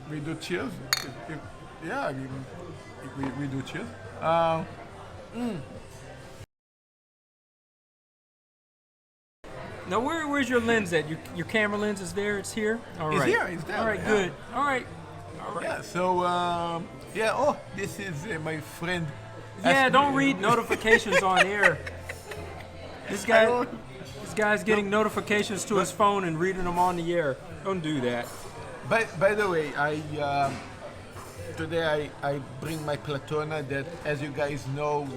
we do cheers. Yeah, I mean, we do cheers. Now, where's your lens at? Your camera lens is there? It's here? All right. It's here, it's there. All right, yeah. good. All right. Yeah, so, this is my friend. Yeah, don't read notifications on air. This guy's getting notifications to his phone and reading them on the air. Don't do that. By the way, today I bring my Platona that, as you guys know,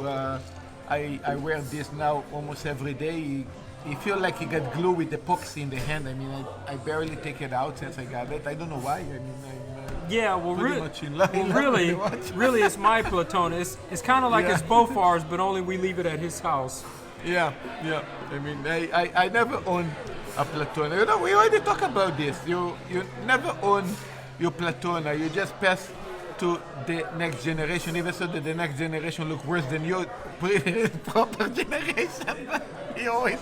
I wear this now almost every day. You feel like you got glue with epoxy in the hand. I mean, I barely take it out since I got it. I don't know why. I mean, really, it's my Platona. It's kind of like it's both ours, but only we leave it at his house. Yeah. I mean, I never own a Platona. You know, we already talked about this. You never own your Platona. You just pass to the next generation, even so that the next generation look worse than your proper generation. You always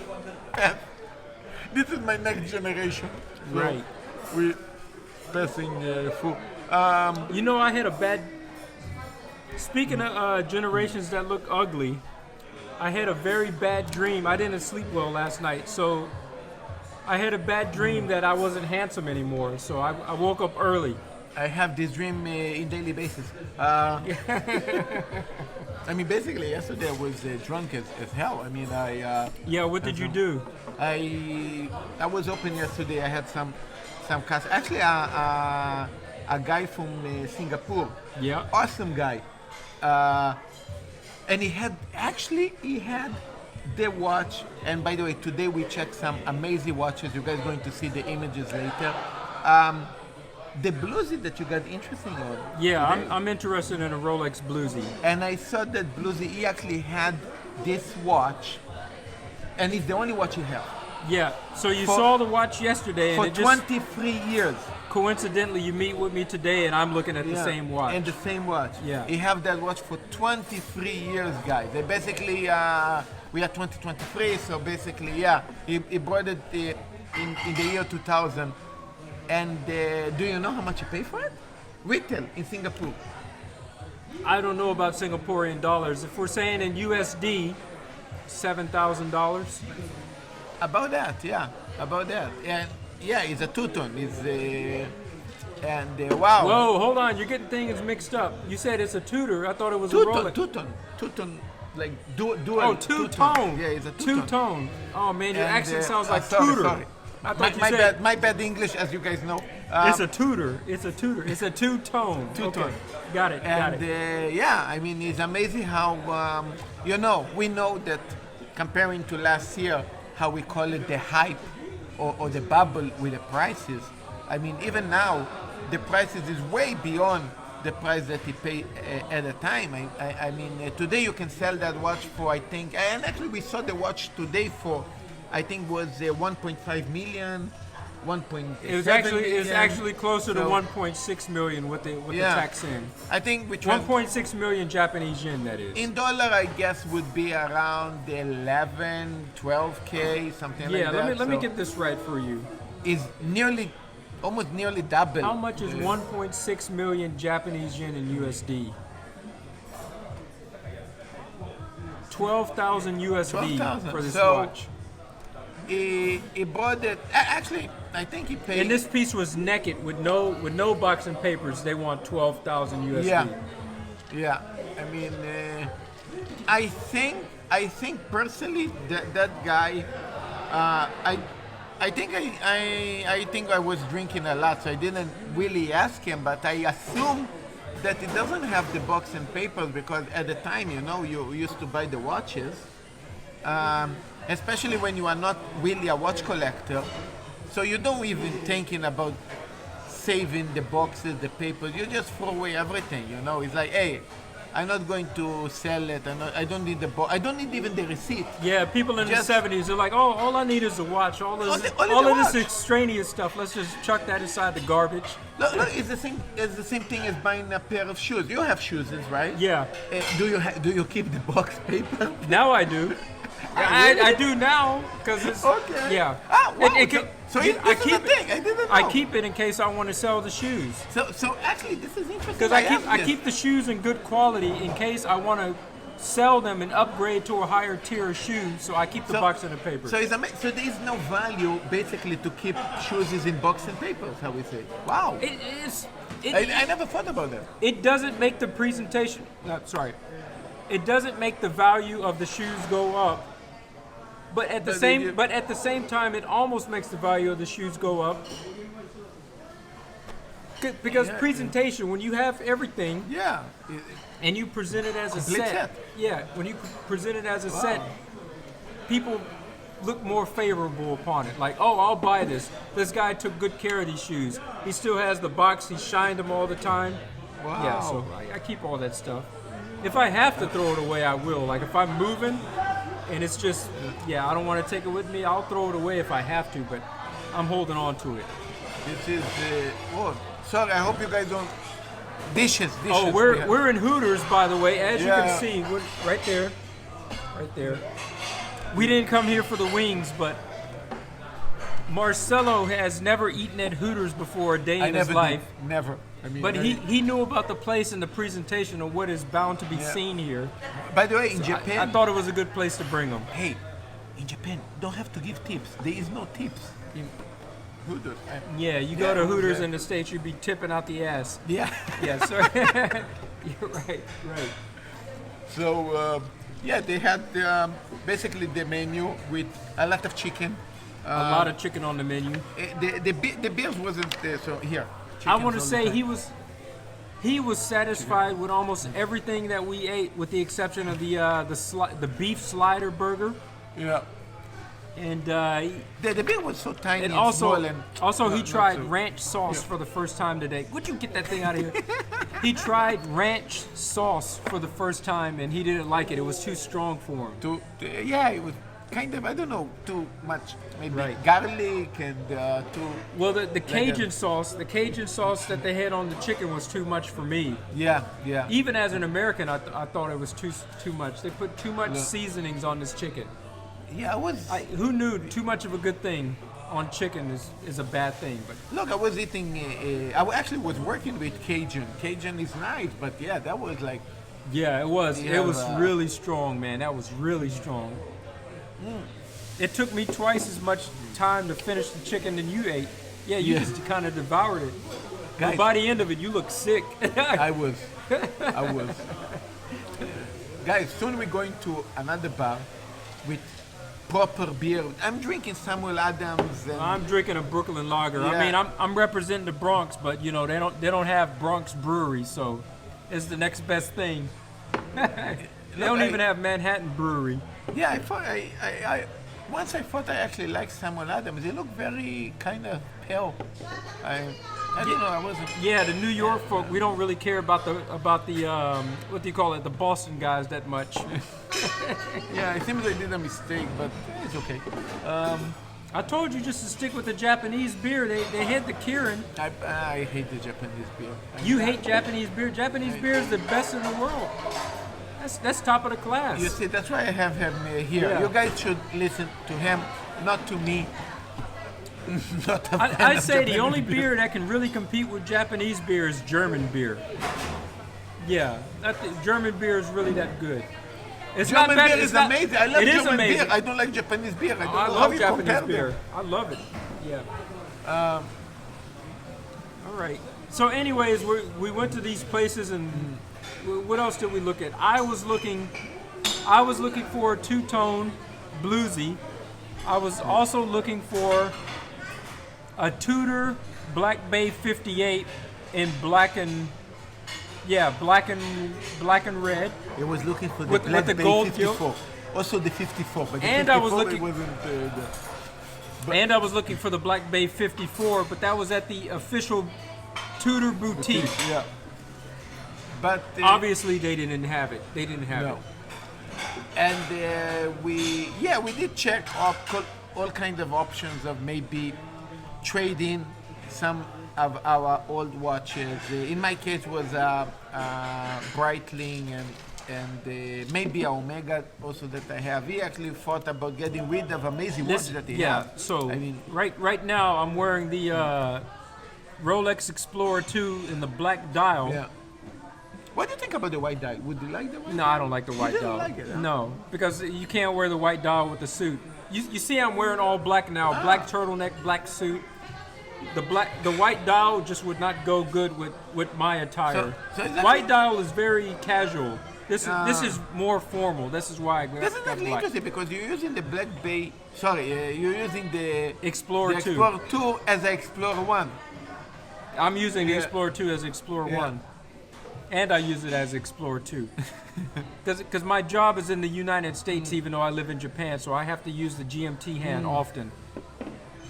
pass. This is my next generation. So right. We passing through. You know, I had a bad. Speaking of generations that look ugly, I had a very bad dream. I didn't sleep well last night, so I had a bad dream that I wasn't handsome anymore. So I woke up early. I have this dream in daily basis. I mean, basically, yesterday I was drunk as hell. I mean, what did you do? I was open yesterday. I had some cars. Actually, a guy from Singapore. Yeah. Awesome guy. And he had the watch. And by the way, today we checked some amazing watches. You guys are going to see the images later. The Bluesy that you got interesting on. Yeah, I'm interested in a Rolex Bluesy. And I saw that Bluesy, he actually had this watch, and it's the only watch he has. Yeah, so you saw the watch yesterday. For and 23 years. Coincidentally, you meet with me today, and I'm looking at the same watch. And the same watch. Yeah. He have that watch for 23 years, guys. They basically, we are 2023, so basically, he brought it in the year 2000. And do you know how much you pay for it? Retail in Singapore. I don't know about Singaporean dollars. If we're saying in USD, $7,000. About that, yeah. About that. And yeah, it's a two-tone. Wow. Whoa, hold on. You're getting things mixed up. You said it's a Tudor. I thought it was a Rolex. Two-tone. Like dual. Oh, two-tone. Yeah, it's a two-tone. Two-tone. Oh, man, your accent sounds like sorry, Tudor. Sorry. My bad English, as you guys know. It's a Tudor. It's a two-tone. Two-tone. Okay. Got it. I mean, it's amazing how, we know that comparing to last year, how we call it the hype or the bubble with the prices. I mean, even now, the prices is way beyond the price that he paid at the time. I mean, today you can sell that watch for, I think, and actually we saw the watch today for, I think was 1.5 million, 1.7 It's actually closer to 1.6 million with the tax in. I think which 1.6 million Japanese yen, that is. In dollar, I guess would be around 11, 12K, something like that. Yeah, let me get this right for you. Is almost nearly double. How much is 1.6 million Japanese yen in USD? 12,000 USD for this watch. He bought it. Actually, I think he paid. And this piece was naked with no box and papers. They want 12,000 USD. Yeah. I mean, I think personally that guy. I think I was drinking a lot, so I didn't really ask him. But I assume that he doesn't have the box and papers because at the time, you used to buy the watches. Especially when you are not really a watch collector, so you don't even thinking about saving the boxes, the papers. You just throw away everything. It's like, hey, I'm not going to sell it. I don't need the box. I don't need even the receipt. Yeah, people in the 70s, they're like, oh, all I need is a watch. All of this extraneous stuff, let's just chuck that inside the garbage. Look, it's the same. It's the same thing as buying a pair of shoes. You have shoes, right? Yeah. Do you keep the box paper? Now I do. I do now because it's Okay. yeah. Ah, wow. So I this is keep the thing. I didn't know. I keep it in case I want to sell the shoes. So actually, this is interesting. Because I keep the shoes in good quality in case I want to sell them and upgrade to a higher tier of shoes. So I keep the box and the paper. So so there is no value basically to keep shoes in box and papers. How we say? Wow. It is. I never thought about that. It doesn't make the presentation. Sorry. It doesn't make the value of the shoes go up. But at the same time, it almost makes the value of the shoes go up. Because presentation, when you have everything, and you present it as a set, when you present it as a set, people look more favorable upon it. Like, oh, I'll buy this. This guy took good care of these shoes. He still has the box. He shined them all the time. Wow. Yeah, so I keep all that stuff. If I have to throw it away, I will. Like if I'm moving and it's just, I don't want to take it with me, I'll throw it away if I have to, but I'm holding on to it. This is sorry, I hope you guys don't. Dishes. Oh, we're in Hooters, by the way. As you can see, we're right there. We didn't come here for the wings, but Marcelo has never eaten at Hooters before a day in his life. Never. I mean, but he knew about the place and the presentation of what is bound to be seen here. By the way, in Japan, I thought it was a good place to bring them. Hey, in Japan, don't have to give tips. There is no tips in Hooters. You go to Hooters in the States, you'd be tipping out the ass. Yeah. Yeah, so you're right. So, they had basically the menu with a lot of chicken. A lot of chicken on the menu. The beers wasn't there, so here. I want to say he was satisfied with almost everything that we ate, with the exception of the beef slider burger. Yeah. And the beer was so tiny and small. He tried ranch sauce for the first time today. Would you get that thing out of here? He tried ranch sauce for the first time and he didn't like it. It was too strong for him. It was kind of, I don't know, too much, maybe garlic and too. Well, the Cajun sauce, that they had on the chicken was too much for me. Yeah. Even as an American, I thought it was too much. They put too much seasonings on this chicken. Yeah, who knew too much of a good thing on chicken is a bad thing? But look, I was eating. I actually was working with Cajun. Cajun is nice, but that was like. Yeah, it was. It was really strong, man. That was really strong. It took me twice as much time to finish the chicken than you ate. Yeah, you just kind of devoured it. Guys, but by the end of it, you look sick. I was. Guys, soon we're going to another bar with proper beer. I'm drinking Samuel Adams. And I'm drinking a Brooklyn Lager. I mean, I'm representing the Bronx, but they don't have Bronx brewery, so it's the next best thing. They don't even have Manhattan Brewery. Yeah, I thought once I thought I actually liked Samuel Adams. He looked very kind of pale. I don't know. I wasn't. Yeah, the New York folk, we don't really care about the what do you call it, the Boston guys that much. Yeah, it seems I did a mistake, but it's okay. I told you just to stick with the Japanese beer. They had the Kirin. I hate the Japanese beer. You hate Japanese beer? Japanese beer is the best in the world. That's top of the class. You see, that's why I have him here. Yeah. You guys should listen to him, not to me. I say the only beer that can really compete with Japanese beer is German beer. Yeah, German beer is really that good. It's German not bad. beer is amazing. I love German beer. I don't like Japanese beer. I love Japanese beer. I love it. Yeah. All right. So, anyways, we went to these places, and what else did we look at? I was looking for a two-tone bluesy. I was also looking for a Tudor Black Bay 58 in black and red. I was looking for the Black Bay gold 54. Also the 54, but the and 54 I was looking. Wasn't. And I was looking for the Black Bay 54, but that was at the official Tudor boutique. Yeah. But obviously they didn't have it. They didn't have it. And we did check all kinds of options of maybe trading some of our old watches. In my case was Breitling and and maybe a Omega also that I have. He actually thought about getting rid of amazing watches that he have. So I mean, right now I'm wearing the Rolex Explorer 2 in the black dial. yeah. What do you think about the white dial? Would you like the white No, dial? I don't like the white You don't dial. like it, huh? No, because you can't wear the white dial with the suit. You see I'm wearing all black now, black turtleneck, black suit. The white dial just would not go good with my attire. So is that White like- dial is very casual. This is more formal. This is why I got That's got actually black. interesting because you're using the Black Bay. Sorry, you're using the Explorer the 2. Explorer 2 as an Explorer 1. I'm using the Yeah. Explorer 2 as Explorer Yeah. 1. And I use it as Explorer 2. Because my job is in the United States, even though I live in Japan, so I have to use the GMT hand often.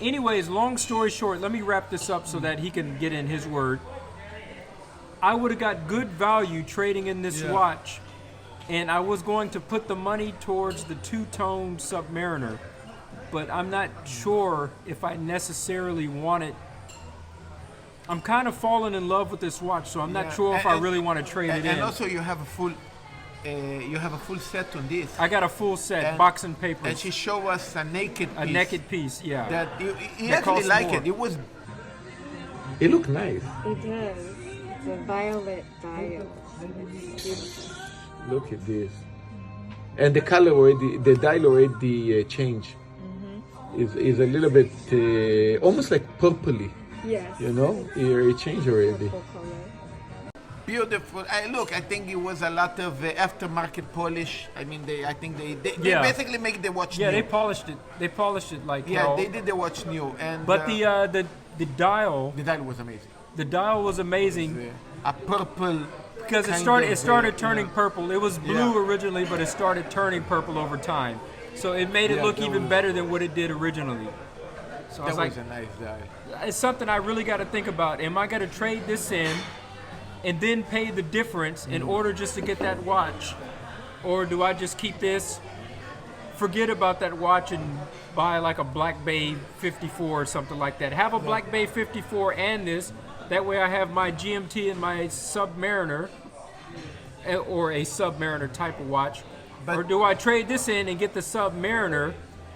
Anyways, long story short, let me wrap this up so that he can get in his word. I would have got good value trading in this Yeah. watch, and I was going to put the money towards the two-tone Submariner, but I'm not sure if I necessarily want it. I'm kind of falling in love with this watch, so I'm not Yeah. sure if I And- really want to trade it in. And also you have a full set on this. I got a full set, and- box and papers, And she showed us a naked piece. a naked piece, yeah. That he That actually costs liked more. it. It was. It looked nice. It does. It's a violet dial. Look at this. And the color already, the dial already changed. Is a little bit almost like purpley. Yes. You know, it changed already. Purple color. Beautiful. I think it was a lot of aftermarket polish. I mean, I think they Yeah. basically make the watch Yeah, new. they polished it. They polished it like Yeah, hell. they did the watch new. And But the dial, the dial was amazing. the dial was amazing A purple. because it kind started of, turning yeah. purple. It was blue Yeah. originally, but it started turning purple over time. So it made it Yeah, look that even was- better than what it did originally. So I That was like, was a nice dial. it's something I really got to think about. Am I going to trade this in and then pay the difference in order just to get that watch? Or do I just keep this, forget about that watch and buy like a Black Bay 54 or something like that? Have a Black Bay 54 and this. That way I have my GMT and my Submariner or a Submariner type of watch. But- or do I trade this in and get the Submariner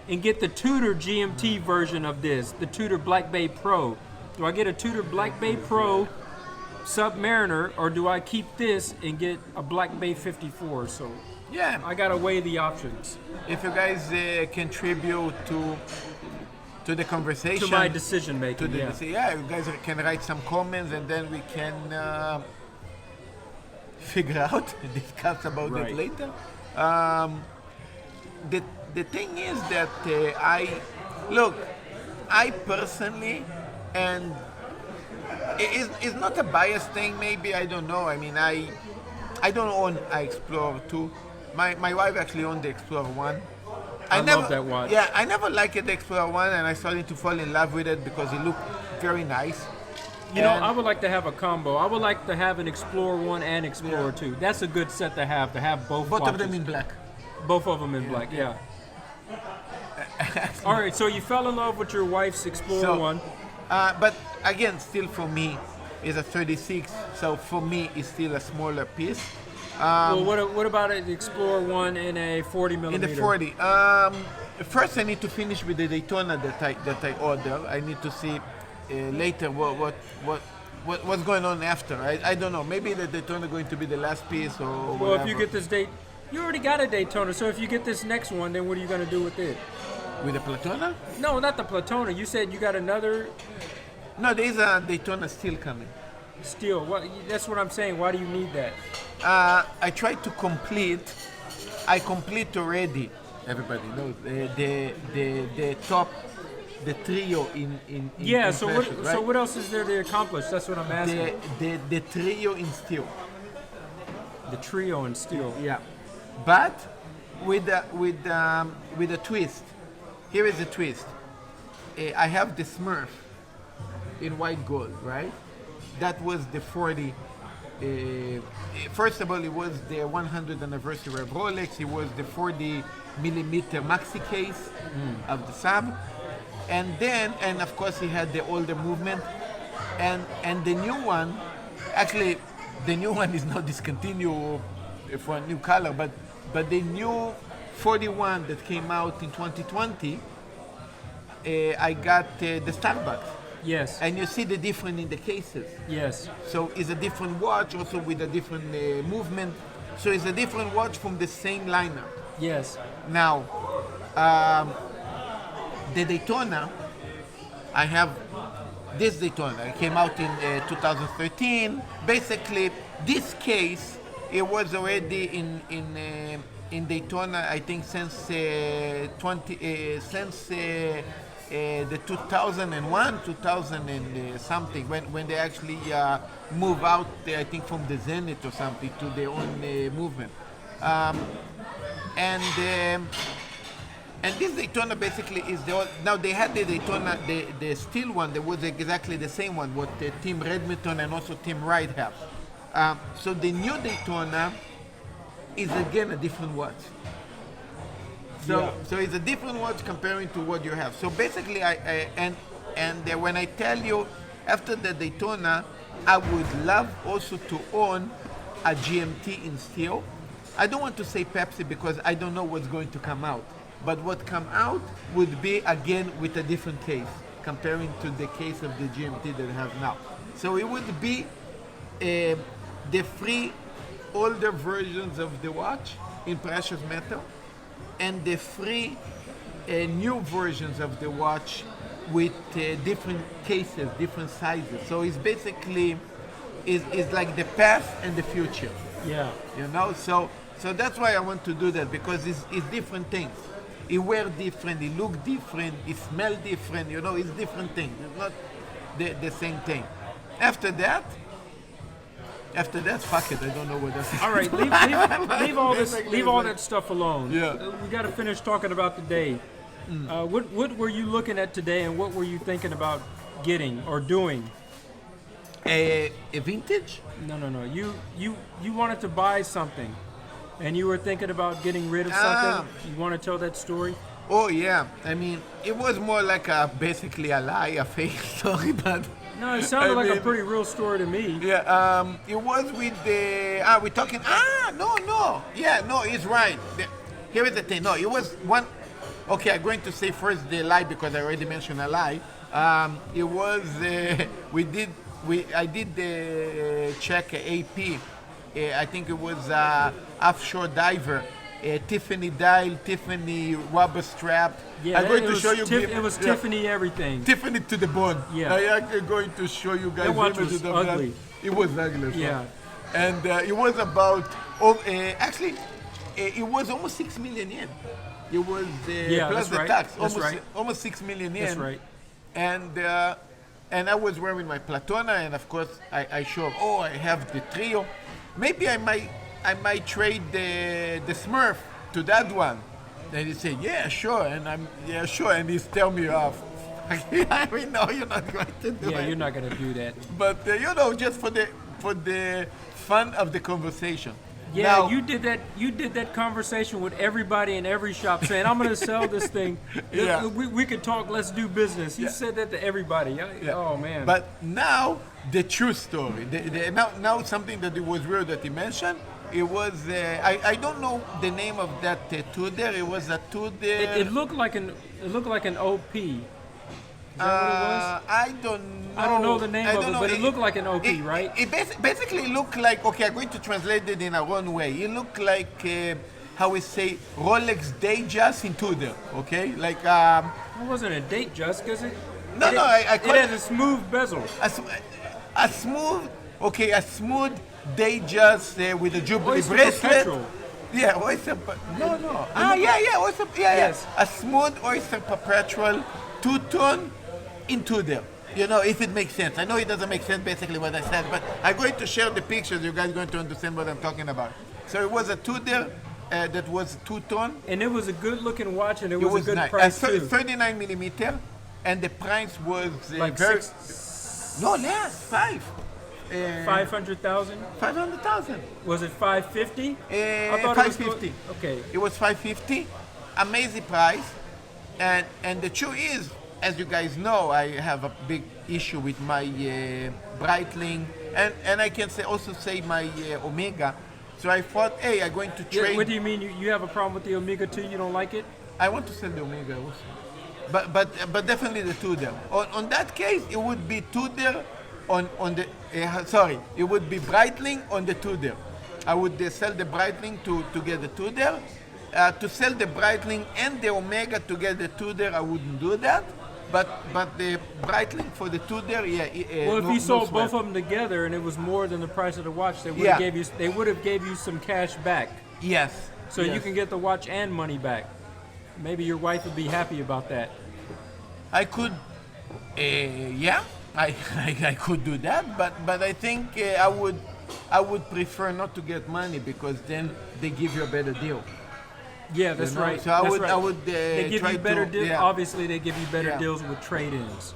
and get the Tudor GMT version of this, the Tudor Black Bay Pro? Do I get a Tudor Black Bay Pro Submariner, or do I keep this and get a Black Bay 54? So Yeah. I gotta weigh the options If you guys contribute to the conversation, to my decision to making. the Yeah. you guys can write some comments and then we can figure out and discuss about Right. it later. The thing is that I personally, and it's not a biased thing. Maybe I don't know. I mean, I don't own an Explorer 2. My wife actually owned the Explorer 1. I love that watch. Yeah, I never liked the Explorer 1, and I started to fall in love with it because it looked very nice. You know, And- I would like to have a combo. I would like to have an Explorer 1 and Explorer Yeah. 2. That's a good set to have both Both watches. of them in black. Both of them in black, yeah. All right, so you fell in love with your wife's Explorer So, 1. But again, still for me, it's a 36. So for me, it's still a smaller piece. Well, what about an Explorer 1 in a 40 In millimeter? the 40. First, I need to finish with the Daytona that I order. I need to see later what's going on after. I don't know. Maybe the Daytona going to be the last piece or whatever. Well, if you get this date, you already got a Daytona. So if you get this next one, then what are you going to do with it? with the Platona? No, not the Platona. You said you got another No, there is a Daytona still coming. steel. What? That's what I'm saying. Why do you need that? I tried to complete. I complete already. Everybody knows the top, the trio in Yeah. in So fashion, what? right? So what else is there to accomplish? That's what I'm asking. the trio in steel. The trio and steel. Yeah, but with a twist. Here is the twist. I have the Smurf in white gold, right? That was the 40. First of all, it was the 100th anniversary of Rolex. It was the 40 millimeter maxi case of the sub, and of course he had the older movement, and the new one, actually, the new one is now discontinued for a new color, but the new 41 that came out in 2020, I got the Starbucks. Yes. And you see the difference in the cases. Yes. So it's a different watch, also with a different movement. So it's a different watch from the same lineup. Yes. Now, the Daytona, I have this Daytona. It came out in 2013. Basically, this case, it was already in Daytona, I think, since the 2001, 2000 and something, when they actually move out, I think, from the Zenith or something to their own movement. And this Daytona basically is the old, now they had the Daytona, the steel one, that was exactly the same one, what Tim Redmington and also Tim Wright have. So the new Daytona is again a different watch. So it's a different watch comparing to what you have. So basically, when I tell you, after the Daytona, I would love also to own a GMT in steel. I don't want to say Pepsi because I don't know what's going to come out. But what come out would be again with a different case, comparing to the case of the GMT that I have now. So it would be the three older versions of the watch in precious metal, and the three new versions of the watch with different cases, different sizes. So it's basically is like the past and the future. Yeah. You know, so that's why I want to do that, because it's different things. It wear different, it look different, it smell different. You know, it's different things. It's not the same thing. After that, fuck it. I don't know what else. All right, leave all this, leave all that stuff alone. Yeah. We got to finish talking about the day. What were you looking at today, and what were you thinking about getting or doing? A vintage? No. You wanted to buy something, and you were thinking about getting rid of something. You want to tell that story? Oh yeah. I mean, it was more like basically a lie, a fake story, but. No, it sounded like a pretty real story to me. Yeah, it was with the, we're talking, no. Yeah, no, he's right. Here is the thing. No, it was one, okay, I'm going to say first the lie because I already mentioned a lie. It was, I did the check AP. I think it was offshore diver. Tiffany dial, Tiffany rubber strap. Yeah, I'm going to show you. It was Tiffany everything. Tiffany to the bone. Yeah. I'm going to show you guys. That watch images was of ugly. that. It was ugly. Yeah. And it was about, it was almost 6 million yen. It was plus the tax. Almost 6 million yen. That's right. And I was wearing my Platona, and of course I showed, I have the trio. Maybe I might trade the Smurf to that one. And he said, yeah, sure. And and he's telling me off. I mean, no, you're not going to do it. Yeah, you're not going to do that. But just for the fun of the conversation. Yeah, now, you did that conversation with everybody in every shop, saying, "I'm going to sell this thing. Yeah. We could talk. Let's do business." You said that to everybody. Yeah. Oh man. But now the true story. Now something that it was real that he mentioned. It was I don't know the name of that Tudor. It was a Tudor. It looked like an OP. Is that what it was? I don't know. I don't know the name of it, but it looked like an OP, right? It basically looked like, okay, I'm going to translate it in a wrong way. It looked like, how we say, Rolex Date just in Tudor, okay? Like, It wasn't a date just, because it I call it had a smooth bezel. a smooth Date just with a Jubilee Oyster bracelet. Perpetual. Yeah, Oyster. No. Oyster. Yeah. Yes. A smooth Oyster Perpetual two-tone in Tudor. You know, if it makes sense. I know it doesn't make sense basically what I said, but I'm going to share the pictures. You guys are going to understand what I'm talking about. So it was a Tudor that was two-tone. And it was a good-looking watch, and it was a good nice. price too. 39 millimeter, and the price was Like very... six. No, less, 5. 500,000. 500,000. Was it 550? I thought 550. Okay. It was 550. Amazing price. And the truth is, as you guys know, I have a big issue with my Breitling, and I can also say my Omega. So I thought, hey, I'm going to trade. What do you mean? You have a problem with the Omega 2? You don't like it? I want to sell the Omega also. But definitely the Tudor. On that case, it would be Tudor on the, it would be Breitling on the Tudor. I would sell the Breitling to get the Tudor. To sell the Breitling and the Omega to get the Tudor, I wouldn't do that. But the Breitling for the Tudor, well, if you sold both of them together and it was more than the price of the watch, they would have gave you some cash back. Yes. So you can get the watch and money back. Maybe your wife would be happy about that. I could, I could do that, but I think I would prefer not to get money because then they give you a better deal. Yeah, that's right. So I would. They give you better deals. Yeah. Obviously, they give you better deals with trade-ins.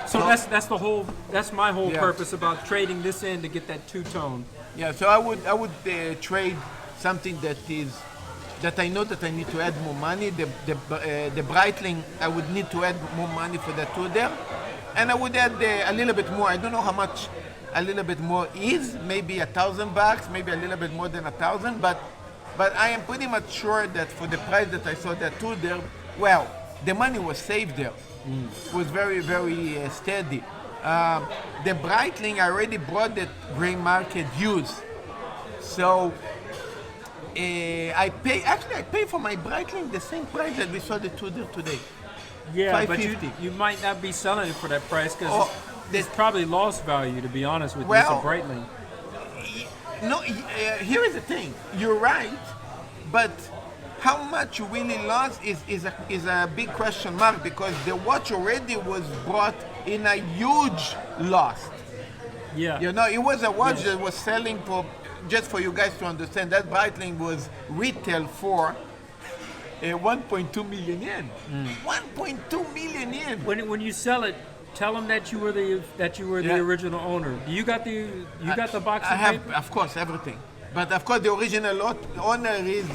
So that's my whole purpose about trading this in to get that two-tone. Yeah. So I would trade something that I know that I need to add more money. The Breitling, I would need to add more money for that Tudor, and I would add a little bit more. I don't know how much a little bit more is. Maybe $1,000, maybe a little bit more than 1,000, but I am pretty much sure that for the price that I saw that Tudor, well, the money was saved there. It was very, very steady. The Breitling, I already brought the gray market used, so. I pay for my Breitling the same price that we saw the Tudor today. Yeah, but you might not be selling it for that price because it's probably lost value, to be honest with you. It's a Breitling. No, here is the thing. You're right, but how much you really lost is a big question mark because the watch already was bought in a huge loss. Yeah. It was a watch that was selling for. Just for you guys to understand, that Breitling was retail for 1.2 million yen. 1.2 million yen. When you sell it, tell them that you were the original owner. You got the box. I have, of course, everything. But of course, the original owner is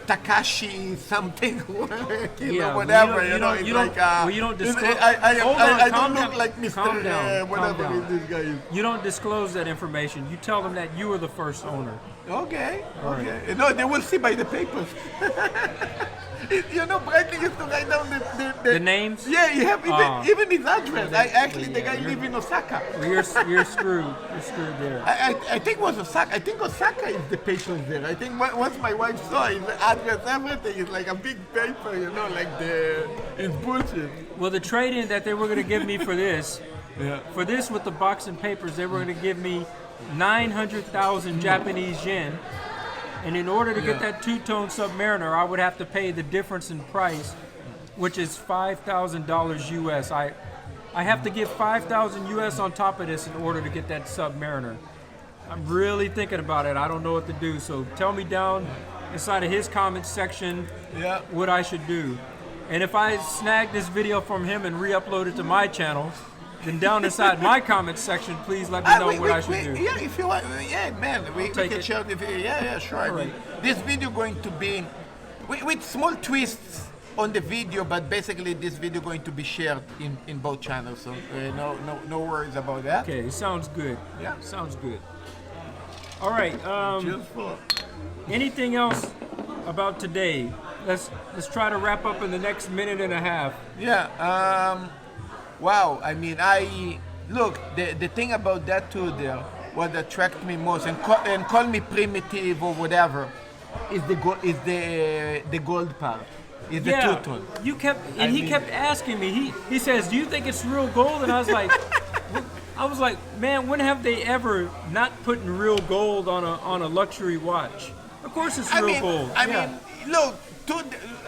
Takashi something, whatever. You don't disclose. I don't look like Mr. Whatever this guy is. You don't disclose that information. You tell them that you were the first owner. Okay. Right. Okay. No, they will see by the papers. Breitling used to write down the names. Yeah, you have even his address. The guy lives in Osaka. You're screwed. You're screwed there. I think it was Osaka. I think Osaka is the papers there. I think once my wife saw his address, everything is like a big paper. It's bullshit. Well, the trade-in that they were going to give me for this with the box and papers, they were going to give me 900,000 Japanese yen. And in order to get that two-tone Submariner, I would have to pay the difference in price, which is $5,000 US. I have to give $5,000 US on top of this in order to get that Submariner. I'm really thinking about it. I don't know what to do. So tell me down inside of his comments section what I should do. And if I snag this video from him and re-upload it to my channel, then down inside my comments section, please let me know what I should do. Yeah, if you want, we can share the video. Yeah, sure. Right. This video going to be with small twists on the video, but basically this video going to be shared in both channels. So no worries about that. Okay, sounds good. Yeah, sounds good. All right. Cheers for. Anything else about today? Let's try to wrap up in the next minute and a half. Yeah. Wow, I mean, the thing about that Tudor, what attracted me most, and call me primitive or whatever, is the gold part, is the two-tone. He kept asking me. He says, "Do you think it's real gold?" And I was like, man, when have they ever not putting real gold on a luxury watch? Of course, it's real gold. I mean, look,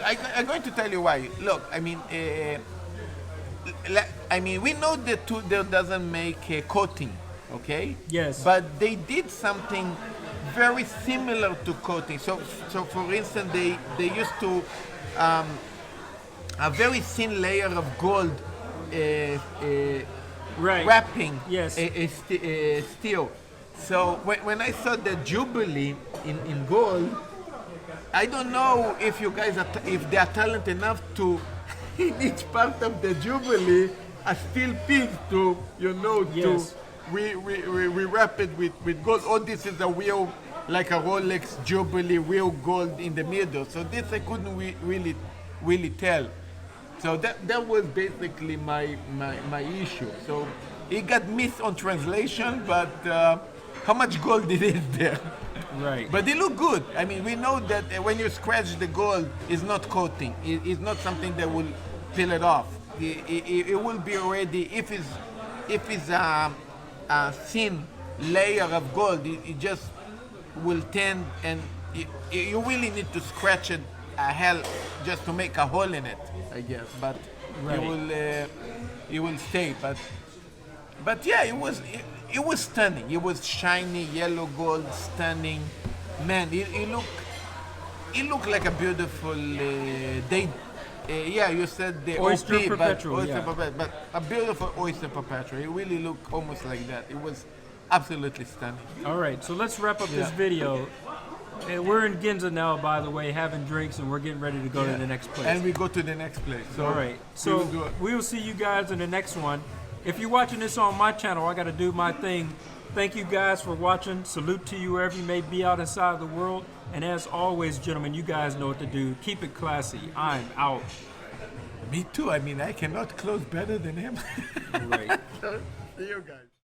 I'm going to tell you why. Look, we know that Tudor doesn't make a coating, okay? Yes. But they did something very similar to coating. So for instance, they used to a very thin layer of gold wrapping steel. So when I saw the Jubilee in gold, I don't know if you guys if they are talented enough to in each part of the Jubilee a steel piece to we wrap it with gold. Oh, this is a real, like a Rolex Jubilee, real gold in the middle. So this I couldn't really tell. So that was basically my issue. So it got missed on translation, but how much gold it is there? Right. But they look good. I mean, we know that when you scratch the gold, it's not coating. It's not something that will peel it off. It will be already, if it's a thin layer of gold, it just will tend, and you really need to scratch it a hell just to make a hole in it, I guess. But Right. it will stay. But yeah, it was stunning. It was shiny yellow gold, stunning. Man, it looked like a beautiful date. Yeah, you said the Oyster OP, Perpetual, but Oyster yeah. Perpetual, but a beautiful Oyster Perpetual. It really looked almost like that. It was absolutely stunning. All right, so let's wrap up this Yeah. video. We're in Ginza now, by the way, having drinks, and we're getting ready to go to Yeah. the next place. And we go to the next place. So All right, we so will do it. we will see you guys in the next one. If you're watching this on my channel, I got to do my thing. Thank you guys for watching. Salute to you wherever you may be out inside of the world. And as always, gentlemen, you guys know what to do. Keep it classy. I'm out. Me too. I mean, I cannot close better than him. Right. See you guys.